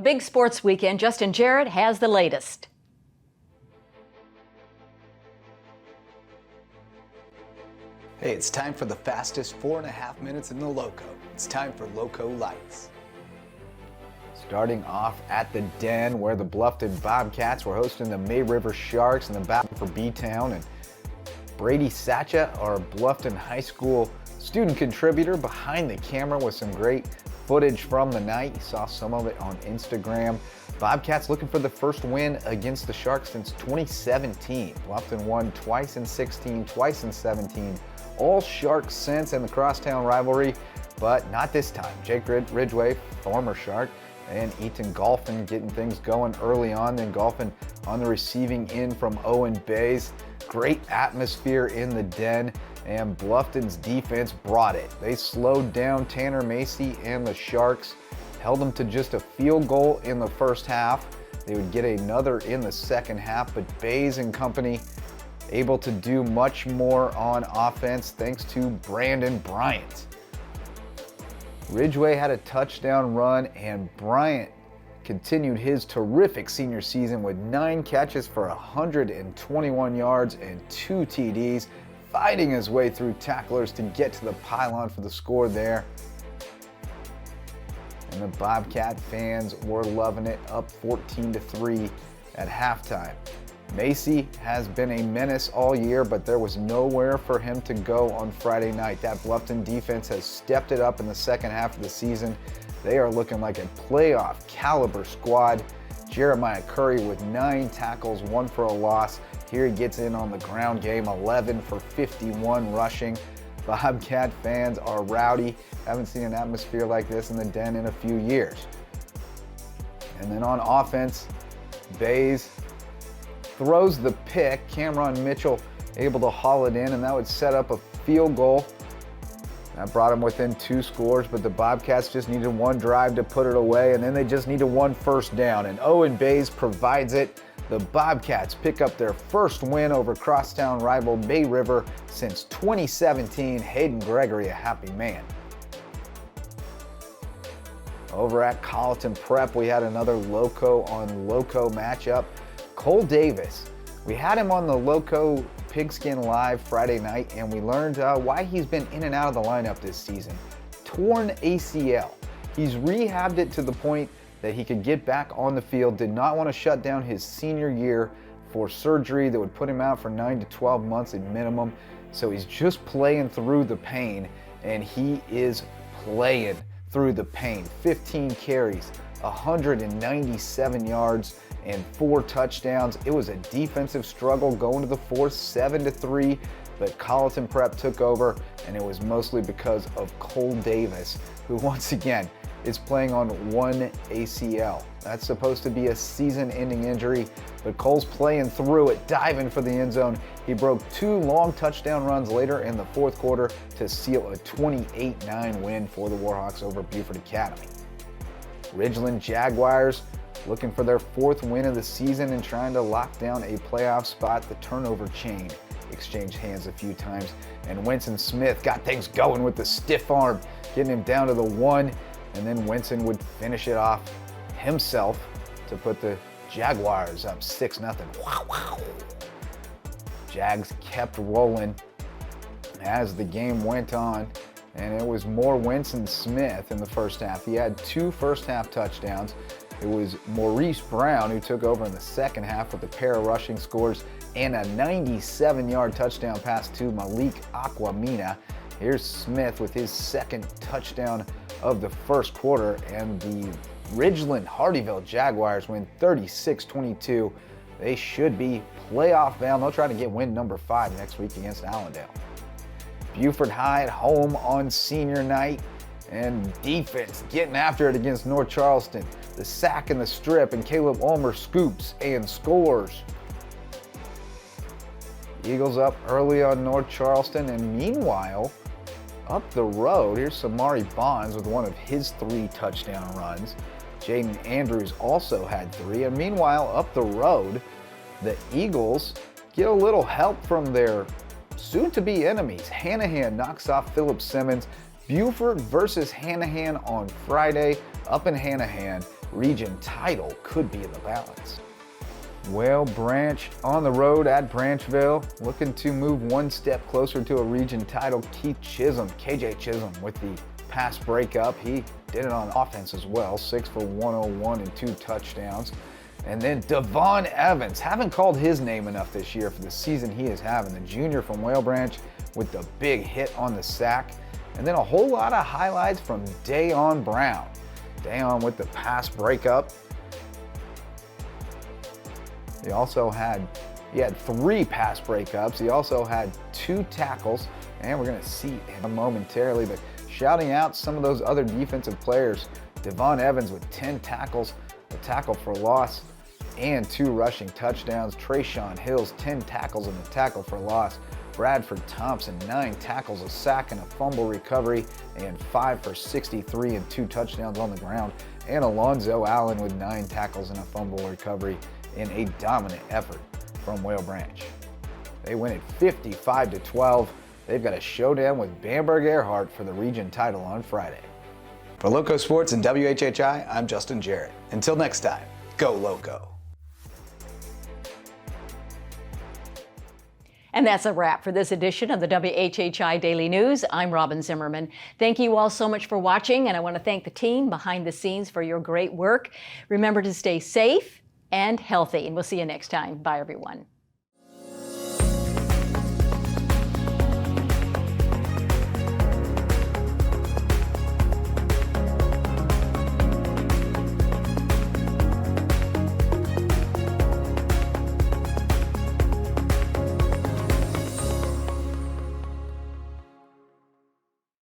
A big sports weekend. Justin Jarrett has the latest. Hey, it's time for the fastest 4.5 minutes in the Lowco. It's time for Lowco Lights. Starting off at the Den, where the Bluffton Bobcats were hosting the May River Sharks in the battle for B-Town. And Brady Satcha, our Bluffton High School student contributor, behind the camera with some great footage from the night. You saw some of it on Instagram. Bobcats looking for the first win against the Sharks since 2017. Bluffton won twice in 16, twice in 17. All Sharks since in the crosstown rivalry, but not this time. Jake Ridgway, former Shark, and Ethan Golphin getting things going early on. Then Golphin on the receiving end from Owen Bayes. Great atmosphere in the Den, and Bluffton's defense brought it. They slowed down Tanner Macy and the Sharks, held them to just a field goal in the first half. They would get another in the second half, but Bayes and company able to do much more on offense thanks to Brandon Bryant. Ridgway had a touchdown run, and Bryant continued his terrific senior season with 9 catches for 121 yards and 2 TDs, fighting his way through tacklers to get to the pylon for the score there. And the Bobcat fans were loving it, up 14-3 at halftime. Macy has been a menace all year, but there was nowhere for him to go on Friday night. That Bluffton defense has stepped it up in the second half of the season. They are looking like a playoff caliber squad. Jeremiah Curry with 9 tackles, 1 for a loss. Here he gets in on the ground game, 11 for 51 rushing. Bobcat fans are rowdy. Haven't seen an atmosphere like this in the Den in a few years. And then on offense, Bayes throws the pick. Cameron Mitchell able to haul it in, and that would set up a field goal. That brought them within 2 scores, but the Bobcats just needed 1 drive to put it away, and then they just needed 1 first down, and Owen Bayes provides it. The Bobcats pick up their first win over crosstown rival May River since 2017. Hayden Gregory, a happy man. Over at Colleton Prep, we had another Lowco on Lowco matchup. Cole Davis, we had him on the Lowco Pigskin Live Friday night, and we learned why he's been in and out of the lineup this season. Torn ACL. He's rehabbed it to the point that he could get back on the field, did not want to shut down his senior year for surgery that would put him out for 9 to 12 months at minimum. So he's just playing through the pain, and he is playing through the pain. 15 carries, 197 yards, and 4 touchdowns. It was a defensive struggle going to the fourth, 7-3, but Colleton Prep took over, and it was mostly because of Cole Davis, who once again is playing on 1 ACL. That's supposed to be a season-ending injury, but Cole's playing through it, diving for the end zone. He broke 2 long touchdown runs later in the fourth quarter to seal a 28-9 win for the Warhawks over Beaufort Academy. Ridgeland Jaguars looking for their 4th win of the season and trying to lock down a playoff spot. The turnover chain exchanged hands a few times, and Wenson Smith got things going with the stiff arm, getting him down to the 1, and then Wenson would finish it off himself to put the Jaguars up 6-0. Wow, wow. Jags kept rolling as the game went on, and it was more Wenson Smith in the first half. He had 2 first half touchdowns. It was Maurice Brown who took over in the second half with a pair of rushing scores and a 97-yard touchdown pass to Malik Aquamina. Here's Smith with his 2nd touchdown of the first quarter, and the Ridgeland-Hardeeville Jaguars win 36-22. They should be playoff bound. They'll try to get win number 5 next week against Allendale. Beaufort High at home on senior night, and defense getting after it against North Charleston. The sack and the strip, and Caleb Ulmer scoops and scores. Eagles up early on North Charleston, and meanwhile, up the road, here's Samari Bonds with one of his 3 touchdown runs. Jaden Andrews also had 3, and meanwhile, up the road, the Eagles get a little help from their soon-to-be enemies. Hanahan knocks off Philip Simmons. Beaufort versus Hanahan on Friday up in Hanahan. region title could be in the balance. Well, Branch on the road at Branchville, looking to move one step closer to a region title. KJ Chisholm with the pass breakup. He did it on offense as well, 6 for 101 and 2 touchdowns. And then Devon Evans, haven't called his name enough this year for the season he is having. The junior from Whale Branch with the big hit on the sack. And then a whole lot of highlights from Dayon Brown. Dayon with the pass breakup. He had 3 pass breakups. He also had 2 tackles, and we're gonna see him momentarily, but shouting out some of those other defensive players. Devon Evans with 10 tackles, a tackle for loss, and 2 rushing touchdowns. Trayshawn Hills, 10 tackles and a tackle for loss. Bradford Thompson, 9 tackles, a sack, and a fumble recovery, and 5 for 63 and 2 touchdowns on the ground. And Alonzo Allen with 9 tackles and a fumble recovery in a dominant effort from Whale Branch. They win it 55-12. They've got a showdown with Bamberg Earhart for the region title on Friday. For Loco Sports and WHHI, I'm Justin Jarrett. Until next time, go Loco. And that's a wrap for this edition of the WHHI Daily News. I'm Robyn Zimmerman. Thank you all so much for watching, and I want to thank the team behind the scenes for your great work. Remember to stay safe and healthy, and we'll see you next time. Bye, everyone.